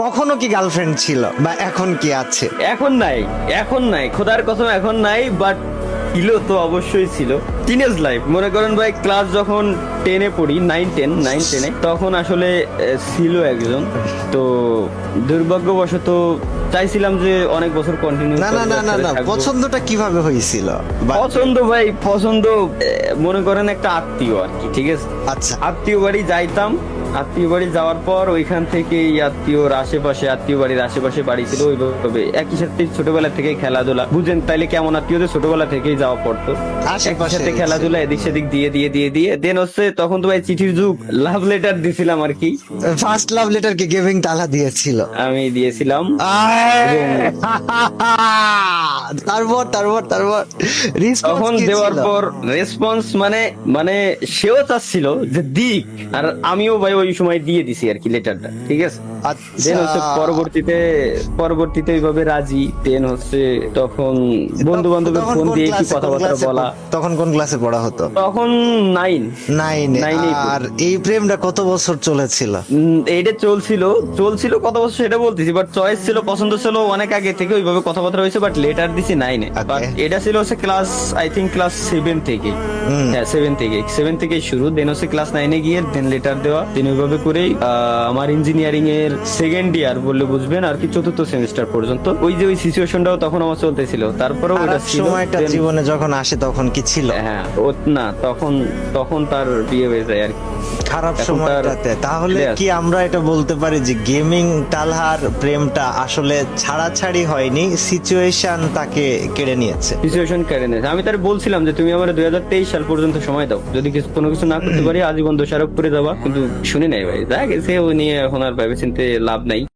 কখনো কি গার্লফ্রেন্ড ছিল বা এখন কি আছে? এখন নাই খোদার কসম এখন নাই, বাট ছিল তো অবশ্যই ছিল। টিনেজ লাইফ মনে করেন ভাই, ক্লাস যখন 10-এ পড়ি, 9-10-এ, তখন আসলে ছিল একজন। তো দুর্ভাগ্যবশত চাইছিলাম যে অনেক বছর কন্টিনিউ। না না না না না, পছন্দটা কিভাবে হয়েছিল? পছন্দ ভাই, পছন্দ মনে করেন একটা আত্মীয় আর কি, ঠিক আছে। আচ্ছা আত্মীয় বাড়ি যাইতাম, আত্মীয় বাড়ি যাওয়ার পর ওইখান থেকে আত্মীয় বাড়ির আশেপাশে বাড়ি ছিল, ওইভাবে একই সাথে ছোটবেলা থেকে খেলাধুলা, বুঝেন তাইলে কেমন আত্মীয়দের ছোটবেলা থেকেই যাওয়া পড়তো, একই সাথে খেলাধুলা এদিক সেদিক দিয়ে দেন হচ্ছে তখন তো ভাই চিঠির যুগ, লাভ লেটার দিছিলাম আর কি। ফার্স্ট লাভ লেটার কি গেভিং তালা দিয়েছিল? আমি দিয়েছিলাম। তারপর তারপর তারপর তখন দেওয়ার পর রেসপন্স মানে মানে সেও চাচ্ছিল যে দিক, আর আমিও ভাই ওই সময় দিয়ে দিছি আর কি লেটারটা, ঠিক আছে। দেন হচ্ছে পরবর্তীতে ওইভাবে রাজি। দেন হচ্ছে তখন বন্ধু বান্ধবের ফোন দিয়ে কি কথাবার্তা বলা। তখন কোন ক্লাসে পড়া হতো? তখন 9 নাইনে। আর এই প্রেমটা কত বছর চলেছিল? এইটা চলছিল কত বছর সেটা বলতেছি, বাট চয়েস ছিল, পছন্দ ছিল অনেক আগে থেকে, ওইভাবে কথাবার্তা হয়েছে, বাট লেটার দিছি 9-এ। বাট এটা ছিল হচ্ছে ক্লাস, আই থিঙ্ক ক্লাস 7 থেকে, হ্যাঁ 7 থেকে শুরু। দেন হচ্ছে ক্লাস 9-এ গিয়ে দেন লেটার দেওয়া। দেন ওইভাবে করেই আমার ইঞ্জিনিয়ারিং এর সেকেন্ড ইয়ার বললে বুঝবেন আর কি, চতুর্থ সেমিস্টার পর্যন্ত ওই যে ওই সিচুয়েশনটাও তখন আমার চলতেছিল। তারপরেও ওটা ছিল। সময়টা জীবনে যখন আসে তখন কি ছিল? হ্যাঁ না, তখন তার বিয়ে হয়ে যায় আর কি, খারাপ সময়টাতে। তাহলে কি আমরা এটা বলতে পারি যে গেমিং তালহার প্রেমটা আসলে ছাড়াছাড়ি হয়নি, সিচুয়েশন তাকে কেড়ে নিয়েছে? সিচুয়েশন কেড়ে নিয়েছে। আমি তার বলছিলাম যে তুমি আমার 2023 সাল পর্যন্ত সময় দাও, যদি কোনো কিছু না করতে পারি আজীবন দোষারোপ করে যাবা, কিন্তু শুনে নাই ভাই, যা গেছে ও নিয়ে এখন আর ভেবে চিন্তে লাভ নাই।